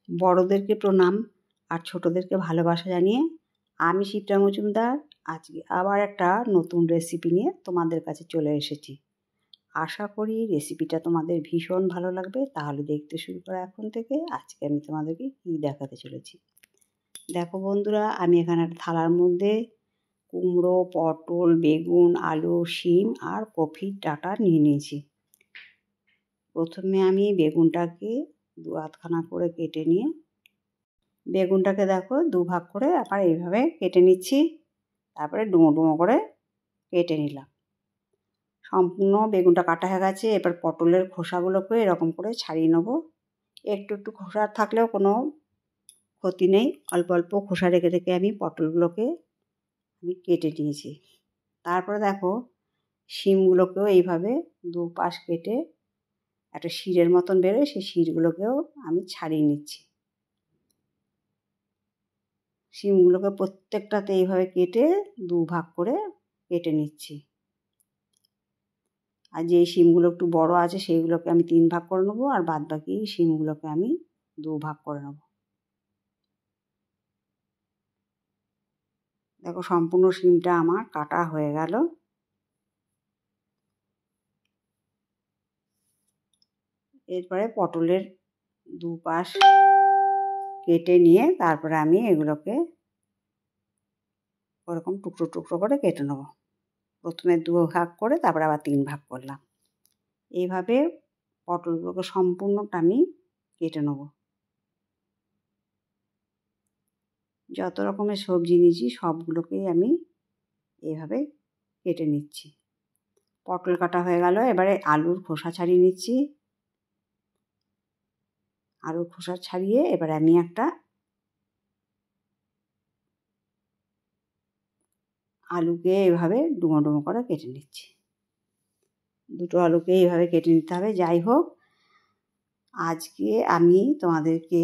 বড়দেরকে প্রণাম আর ছোটদেরকে ভালোবাসা জানিয়ে আমি শিপ্রা মজুমদার আজকে আবার একটা নতুন রেসিপি নিয়ে তোমাদের কাছে চলে এসেছি। আশা করি রেসিপিটা তোমাদের ভীষণ ভালো লাগবে। তাহলে দেখতে শুরু করা এখন থেকে। আজকে আমি তোমাদেরকে কী দেখাতে চলেছি। দেখো বন্ধুরা, আমি এখানে একটা থালার মধ্যে কুমড়ো, পটল, বেগুন, আলু, শিম আর কফির ডাঁটা নিয়ে নিয়েছি। প্রথমে আমি বেগুনটাকে দু আধখানা করে কেটে নিয়ে বেগুনটাকে দেখো দুভাগ করে আবার এইভাবে কেটে নিচ্ছি। তারপরে ডুমো ডুমো করে কেটে নিলাম। সম্পূর্ণ বেগুনটা কাটা হয়ে গেছে। এবার পটলের খোসাগুলোকে এরকম করে ছাড়িয়ে নেবো। একটু একটু খোসা থাকলেও কোনো ক্ষতি নেই। অল্প অল্প খোসা রেখে রেখে আমি পটলগুলোকে কেটে নিয়েছি। তারপরে দেখো শিমগুলোকেও এইভাবে দুপাশ কেটে একটা শিরের মতন বেরোয়, সেই শিরগুলোকেও আমি ছাড়িয়ে নিচ্ছি। শিমগুলোকে প্রত্যেকটাতে এইভাবে কেটে দুভাগ করে কেটে নিচ্ছি। আর যেই শিমগুলো একটু বড় আছে সেইগুলোকে আমি 3 ভাগ করে নেবো, আর বাদবাকি শিমগুলোকে আমি 2 ভাগ করে নেব। দেখো সম্পূর্ণ শিমটা আমার কাটা হয়ে গেল। এরপরে পটলের দুপাশ কেটে নিয়ে তারপরে আমি এগুলোকে ওরকম টুকরো টুকরো করে কেটে নেব। প্রথমে 2 ভাগ করে তারপরে আবার 3 ভাগ করলাম। এইভাবে পটলগুলোকে সম্পূর্ণটা আমি কেটে নেব। যত রকমের সবজি নিয়েছি সবগুলোকেই আমি এইভাবে কেটে নিচ্ছি। পটল কাটা হয়ে গেল। এবারে আলুর খোসা ছাড়িয়ে নিচ্ছি। আলুর খোসা ছাড়িয়ে এবারে আমি একটা আলুকে এভাবে ডুমো ডুমো করে কেটে নিচ্ছি। দুটো আলুকে এইভাবে কেটে নিতে হবে। যাই হোক, আজকে আমি তোমাদেরকে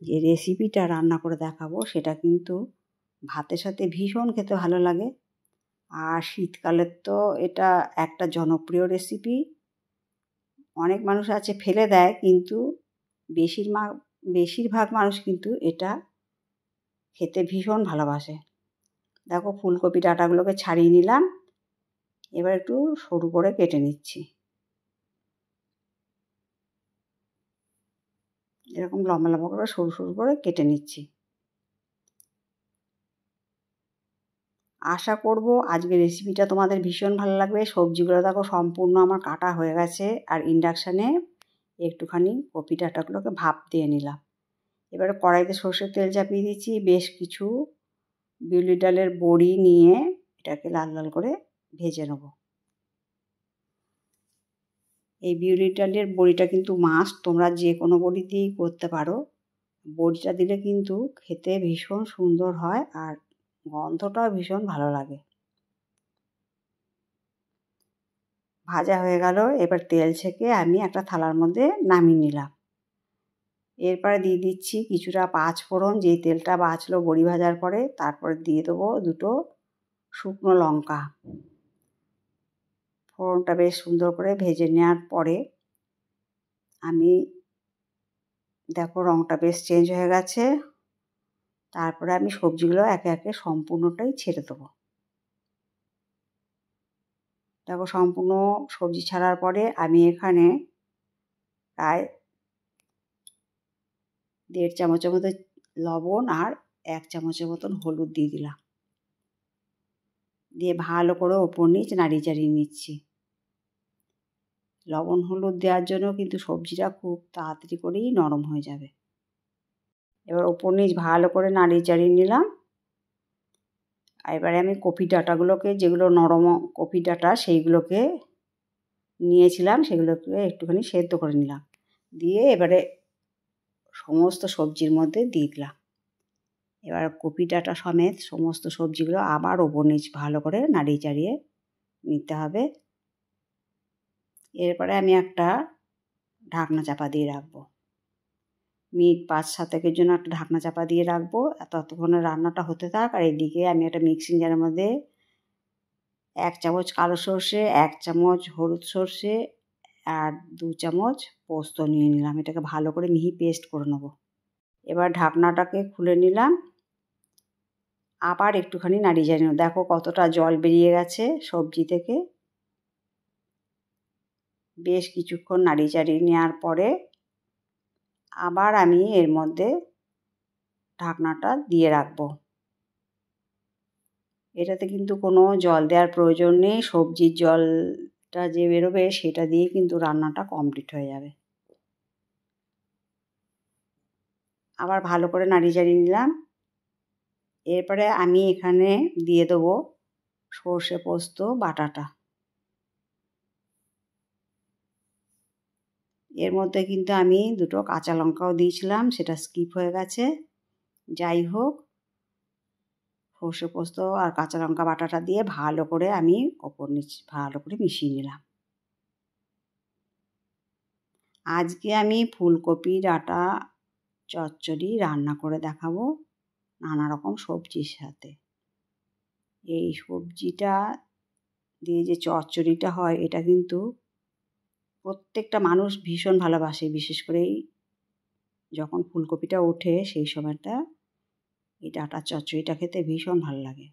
যে রেসিপিটা রান্না করে দেখাবো সেটা কিন্তু ভাতের সাথে ভীষণ খেতে ভালো লাগে। আর শীতকালের তো এটা একটা জনপ্রিয় রেসিপি। অনেক মানুষ আছে ফেলে দেয়, কিন্তু বেশিরভাগ মানুষ কিন্তু এটা খেতে ভীষণ ভালোবাসে। দেখো ফুলকপি ডাঁটাগুলোকে ছাড়িয়ে নিলাম। এবার একটু সরু করে কেটে নিচ্ছি। এরকম লম্বা লম্বা করে সরু সরু করে কেটে নিচ্ছি। আশা করব আজকের রেসিপিটা তোমাদের ভীষণ ভালো লাগবে। সবজিগুলো দেখো সম্পূর্ণ আমার কাটা হয়ে গেছে। আর ইন্ডাকশানে একটুখানি কপি ডাঁটাগুলোকে ভাপ দিয়ে নিলাম। এবারে কড়াইতে সর্ষের তেল চাপিয়ে দিচ্ছি। বেশ কিছু বিউলির ডালের বড়ি নিয়ে এটাকে লাল লাল করে ভেজে নেব। এই বিউলির ডালের বড়িটা কিন্তু মাস্ট। তোমরা যে কোনো বড়ি দিয়েই করতে পারো। বড়িটা দিলে কিন্তু খেতে ভীষণ সুন্দর হয় আর গন্ধটাও ভীষণ ভালো লাগে। ভাজা হয়ে গেল। এবার তেল ছেঁকে আমি একটা থালার মধ্যে নামিয়ে নিলাম। এরপরে দিয়ে দিচ্ছি কিছুটা 5 ফোড়ন। যেই তেলটা বাঁচলো বড়ি ভাজার পরে, তারপরে দিয়ে দেবো 2টো শুকনো লঙ্কা। ফোড়নটা বেশ সুন্দর করে ভেজে নেওয়ার পরে আমি দেখো রঙটা বেশ চেঞ্জ হয়ে গেছে। তারপরে আমি সবজিগুলো একে একে সম্পূর্ণটাই ছেড়ে দেবো। দেখো সম্পূর্ণ সবজি ছাড়ার পরে আমি এখানে প্রায় 1.5 চামচের মতো লবণ আর 1 চামচের মতন হলুদ দিয়ে দিলাম। দিয়ে ভালো করে ওপর নিচ নাড়িয়ে চাড়িয়ে নিচ্ছি। লবণ হলুদ দেওয়ার জন্য কিন্তু সবজিটা খুব তাড়াতাড়ি করেই নরম হয়ে যাবে। এবার ওপর নিচ ভালো করে নাড়িয়ে চাড়িয়ে নিলাম। আর এবারে আমি কপি ডাঁটাগুলোকে, যেগুলো নরম কপি ডাঁটা সেইগুলোকে নিয়েছিলাম, সেগুলোকে একটুখানি সেদ্ধ করে নিলাম। দিয়ে এবারে সমস্ত সবজির মধ্যে দিয়ে দিলাম। এবার কপি ডাঁটা সমেত সমস্ত সবজিগুলো আবার ওপর নিচ ভালো করে নাড়িয়ে চাড়িয়ে নিতে হবে। এরপরে আমি একটা ঢাকনা চাপা দিয়ে রাখবো। মিনিট 5-7 জন্য একটা ঢাকনা চাপা দিয়ে রাখবো। ততক্ষণে রান্নাটা হতে থাক। আর এদিকে আমি একটা মিক্সিং জারের মধ্যে 1 চামচ কালো সর্ষে, 1 চামচ হলুদ সর্ষে আর 2 চামচ পোস্ত নিয়ে নিলাম। এটাকে ভালো করে মিহি পেস্ট করে নেবো। এবার ঢাকনাটাকে খুলে নিলাম, আবার একটুখানি নাড়িয়ে চাড়িয়ে নেব। দেখো কতটা জল বেরিয়ে গেছে সবজি থেকে। বেশ কিছুক্ষণ নাড়িয়ে চাড়িয়ে নেওয়ার পরে আবার আমি এর মধ্যে ঢাকনাটা দিয়ে রাখবো। এটাতে কিন্তু কোনো জল দেওয়ার প্রয়োজন নেই, সবজির জলটা যে বেরোবে সেটা দিয়ে কিন্তু রান্নাটা কমপ্লিট হয়ে যাবে। আবার ভালো করে নাড়িয়ে চাড়িয়ে নিলাম। এরপরে আমি এখানে দিয়ে দেবো সর্ষে পোস্ত বাটাটা। এর মধ্যে কিন্তু আমি 2টো কাঁচা লঙ্কাও দিয়েছিলাম, সেটা স্কিপ হয়ে গেছে। যাই হোক, সর্ষে পোস্ত আর কাঁচা লঙ্কা বাটাটা দিয়ে ভালো করে আমি ওপর নিচে ভালো করে মিশিয়ে নিলাম। আজকে আমি ফুলকপি ডাঁটা চচ্চড়ি রান্না করে দেখাবো নানা রকম সবজির সাথে। এই সবজিটা দিয়ে যে চচ্চড়িটা হয় এটা কিন্তু প্রত্যেকটা মানুষ ভীষণ ভালোবাসে, বিশেষ করে যখন ফুলকপিটা ওঠে সেই সময়টা এই ডাঁটার চচ্চড়িটা খেতে ভীষণ ভালো লাগে।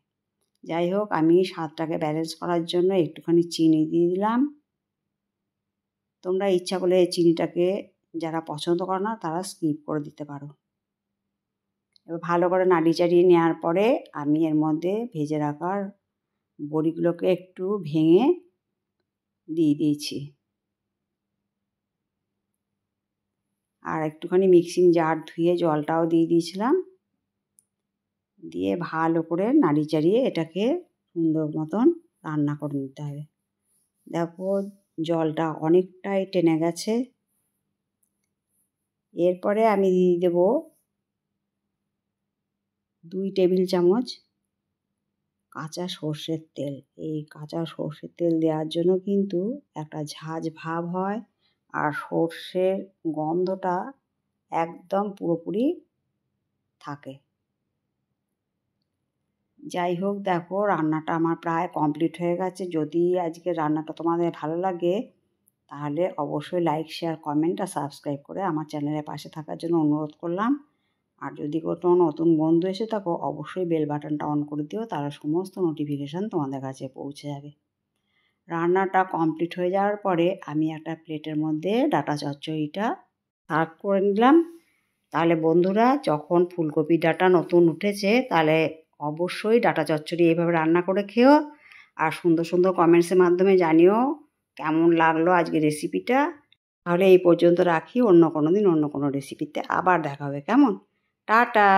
যাই হোক, আমি স্বাদটাকে ব্যালেন্স করার জন্য একটুখানি চিনি দিয়ে দিলাম। তোমরা ইচ্ছা করলে চিনিটাকে যারা পছন্দ করো না তারা স্কিপ করে দিতে পারো। এবার ভালো করে নাড়িয়ে চাড়িয়ে নেওয়ার পরে আমি এর মধ্যে ভেজে রাখার বড়িগুলোকে একটু ভেঙে দিয়ে দিয়েছি। আর একটুখানি মিক্সিং জার ধুয়ে জলটাও দিয়ে দিয়েছিলাম। দিয়ে ভালো করে নাড়িয়ে চাড়িয়ে এটাকে সুন্দর মতন রান্না করে নিতে হবে। দেখো জলটা অনেকটাই টেনে গেছে। এরপরে আমি দিয়ে দেবো 2 টেবিল চামচ কাঁচা সর্ষের তেল। এই কাঁচা সর্ষের তেল দেওয়ার জন্য কিন্তু একটা ঝাঁঝ ভাব হয় আর সর্ষের গন্ধটা একদম পুরোপুরি থাকে। যাই হোক, দেখো রান্নাটা আমার প্রায় কমপ্লিট হয়ে গেছে। যদি আজকে রান্নাটা তোমাদের ভালো লাগে তাহলে অবশ্যই লাইক, শেয়ার, কমেন্ট আর সাবস্ক্রাইব করে আমার চ্যানেলের পাশে থাকার জন্য অনুরোধ করলাম। আর যদি কোনো নতুন বন্ধু এসে থাকো অবশ্যই বেল বাটনটা অন করে দিও, তাহলে সমস্ত নোটিফিকেশান তোমাদের কাছে পৌঁছে যাবে। রান্নাটা কমপ্লিট হয়ে যাওয়ার পরে আমি একটা প্লেটের মধ্যে ডাঁটা চচ্চড়িটা সার্ভ করে নিলাম। তাহলে বন্ধুরা, যখন ফুলকপি ডাঁটা নতুন উঠেছে তাহলে অবশ্যই ডাঁটা চচ্চড়ি এইভাবে রান্না করে খেও। আর সুন্দর সুন্দর কমেন্টসের মাধ্যমে জানিও কেমন লাগলো আজকে রেসিপিটা। তাহলে এই পর্যন্ত রাখি, অন্য কোনো দিন অন্য কোনো রেসিপিতে আবার দেখা হবে। কেমন? টাটা।